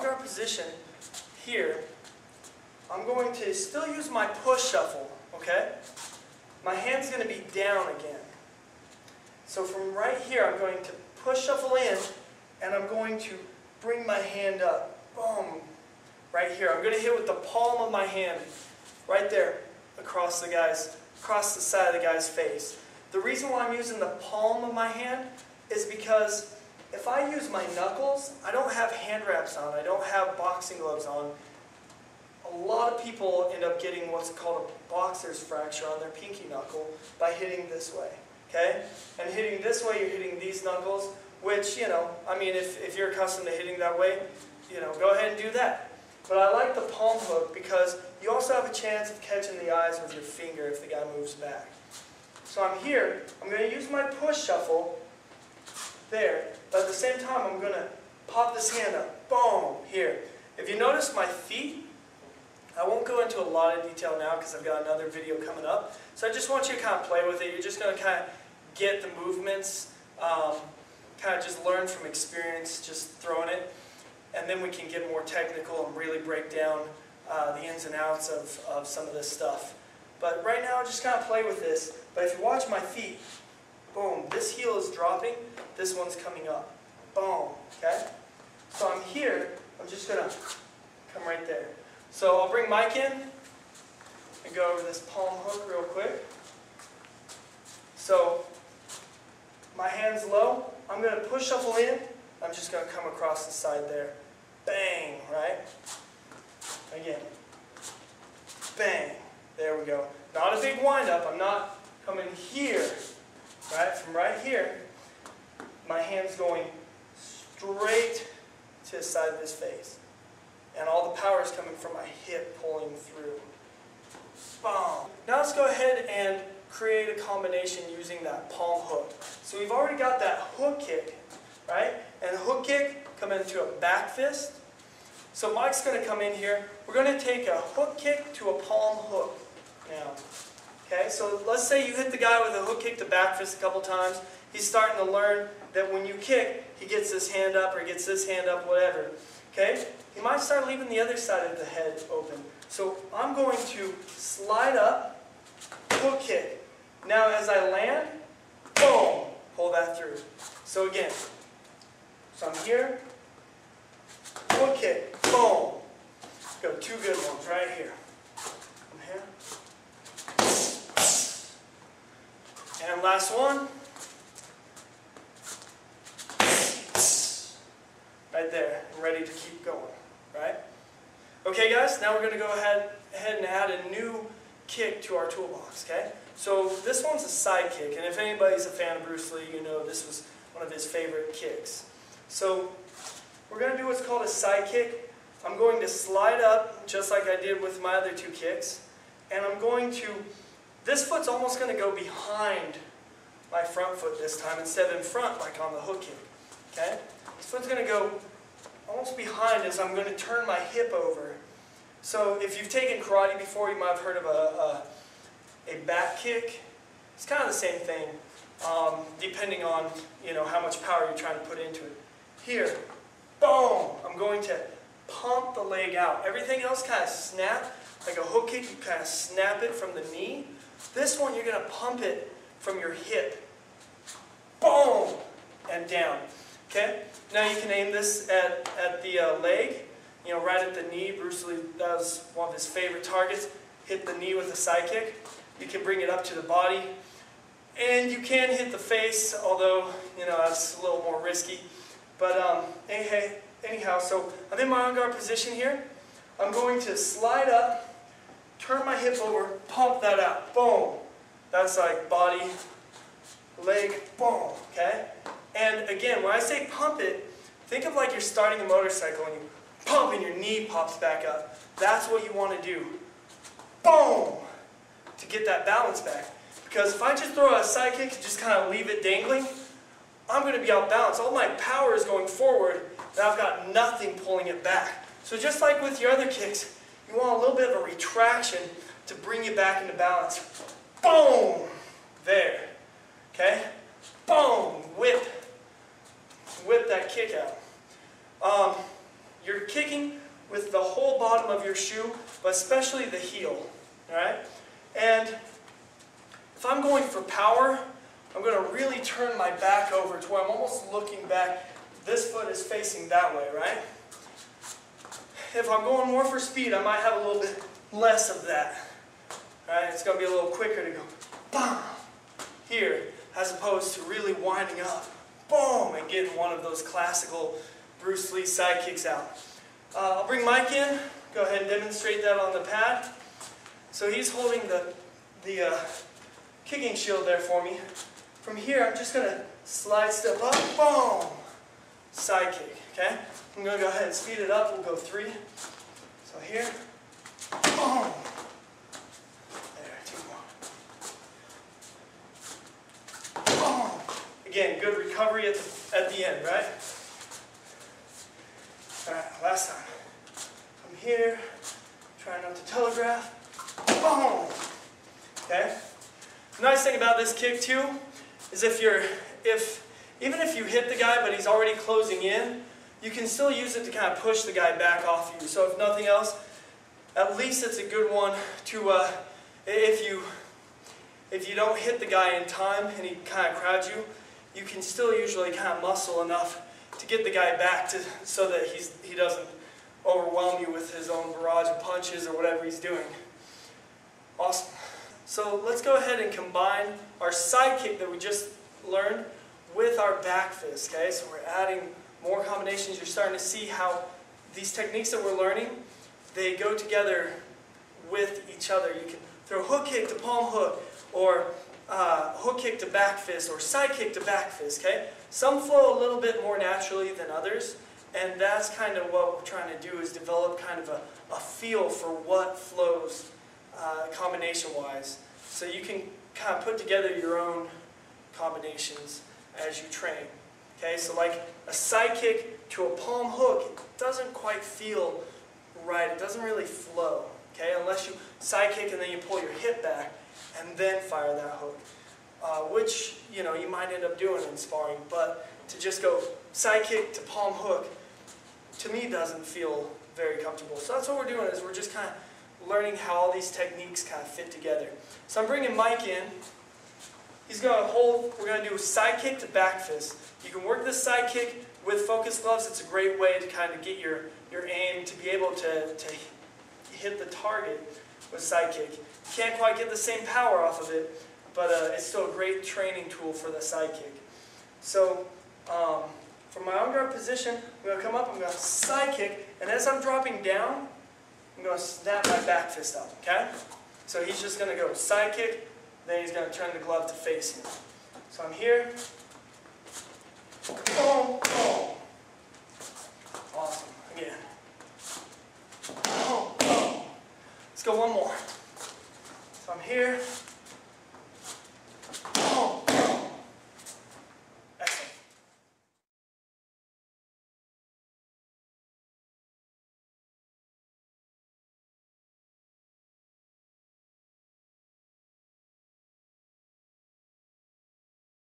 avant guard position here, I'm going to still use my push shuffle, okay? My hand's going to be down again. So from right here, I'm going to push shuffle in, and I'm going to bring my hand up. Boom. Right here. I'm going to hit with the palm of my hand, right there, across the side of the guy's face. The reason why I'm using the palm of my hand is because if I use my knuckles, I don't have hand wraps on, I don't have boxing gloves on. A lot of people end up getting what's called a boxer's fracture on their pinky knuckle by hitting this way. Okay? And hitting this way, you're hitting these knuckles, which, you know, I mean, if you're accustomed to hitting that way, you know, go ahead and do that. But I like the palm hook because you also have a chance of catching the eyes with your finger if the guy moves back. So I'm here, I'm going to use my push shuffle there, but at the same time I'm going to pop this hand up, boom, here. If you notice my feet, I won't go into a lot of detail now because I've got another video coming up. So I just want you to kind of play with it. You're just going to kind of get the movements, kind of just learn from experience, just throwing it. And then we can get more technical and really break down the ins and outs of some of this stuff. But right now, just kind of play with this. But if you watch my feet, boom, this heel is dropping, this one's coming up. Boom, okay? So I'm here, I'm just going to come right there. So I'll bring Mike in and go over this palm hook real quick. So my hand's low, I'm going to push shuffle in, I'm just going to come across the side there. Bang, right? Again. Bang. There we go. Not a big wind-up. I'm not coming here, right? From right here, my hand's going straight to the side of his face. And all the power is coming from my hip pulling through. Boom. Now let's go ahead and create a combination using that palm hook. So we've already got that hook kick, right? And hook kick come into a back fist. So Mike's going to come in here. We're going to take a hook kick to a palm hook now. Okay, so let's say you hit the guy with a hook kick to back fist a couple times. He's starting to learn that when you kick, he gets this hand up or he gets this hand up, whatever. Okay, he might start leaving the other side of the head open. So I'm going to slide up, hook kick. Now as I land, boom, pull that through. So again, so I'm here, hook kick, boom. Go two good ones right here. From here. And last one. Right there, I'm ready to keep going, right? Okay guys, now we're going to go ahead and add a new kick to our toolbox, okay? So this one's a side kick, and if anybody's a fan of Bruce Lee, you know this was one of his favorite kicks. So we're going to do what's called a side kick. I'm going to slide up, just like I did with my other two kicks, and I'm going to, this foot's almost going to go behind my front foot this time, instead of in front like on the hook kick, okay? This foot's going to go almost behind as I'm going to turn my hip over. So if you've taken karate before, you might have heard of a back kick. It's kind of the same thing, depending on how much power you're trying to put into it. Here, boom! I'm going to pump the leg out. Everything else kind of snap. Like a hook kick, you kind of snap it from the knee. This one, you're going to pump it from your hip. Boom! And down. Okay? Now you can aim this at the leg, right at the knee. Bruce Lee, that was one of his favorite targets. Hit the knee with a side kick. You can bring it up to the body. And you can hit the face, although, that's a little more risky. But anyhow, so I'm in my on-guard position here. I'm going to slide up, turn my hip over, pump that out. Boom. That's like body, leg, boom. Okay? And again, when I say pump it, think of like you're starting a motorcycle and you pump and your knee pops back up. That's what you want to do. Boom! To get that balance back. Because if I just throw a side kick and just kind of leave it dangling, I'm going to be out balanced. All my power is going forward, and I've got nothing pulling it back. So just like with your other kicks, you want a little bit of a retraction to bring you back into balance. Boom! There. Okay? Boom! Whip. Whip that kick out. You're kicking with the whole bottom of your shoe, but especially the heel. All right? And if I'm going for power, I'm going to really turn my back over to where I'm almost looking back. This foot is facing that way, right? If I'm going more for speed, I might have a little bit less of that. All right? It's going to be a little quicker to go, bam, here, as opposed to really winding up, boom, and getting one of those classical Bruce Lee side kicks out. I'll bring Mike in. Go ahead and demonstrate that on the pad. So he's holding the kicking shield there for me. From here, I'm just going to slide step up, boom, side kick, okay? I'm going to go ahead and speed it up. We'll go 3. So here, boom. There, 2 more. Boom. Again, good recovery at the end, right? All right, last time. From here, try not to telegraph. Boom. Okay? The nice thing about this kick too is even if you hit the guy but he's already closing in, you can still use it to kind of push the guy back off you. So if nothing else, at least it's a good one to if you don't hit the guy in time and he kind of crowds you, you can still usually kind of muscle enough to get the guy back so that he doesn't overwhelm you with his own barrage of punches or whatever he's doing. Awesome. So let's go ahead and combine our side kick that we just learned with our back fist, okay? So we're adding more combinations. You're starting to see how these techniques that we're learning, they go together with each other. You can throw hook kick to palm hook, or hook kick to back fist, or side kick to back fist, okay? Some flow a little bit more naturally than others, and that's kind of what we're trying to do, is develop kind of a feel for what flows combination-wise. So you can kind of put together your own combinations as you train. Okay, so like a side kick to a palm hook, it doesn't quite feel right. It doesn't really flow. Okay, unless you side kick and then you pull your hip back and then fire that hook, which you might end up doing in sparring. But to just go side kick to palm hook, to me doesn't feel very comfortable. So that's what we're doing, is we're just kind of learning how all these techniques kind of fit together. So I'm bringing Mike in. He's going to hold, we're going to do side kick to back fist. You can work this side kick with focus gloves. It's a great way to kind of get your aim, to be able to hit the target with side kick. You can't quite get the same power off of it, but it's still a great training tool for the side kick. So from my on guard position, I'm going to come up, I'm going to side kick, and as I'm dropping down, I'm going to snap my back fist up, okay? So he's just going to go side kick, then he's going to turn the glove to face him. So I'm here. Boom, boom. Awesome. Again. Boom, boom. Let's go one more. So I'm here.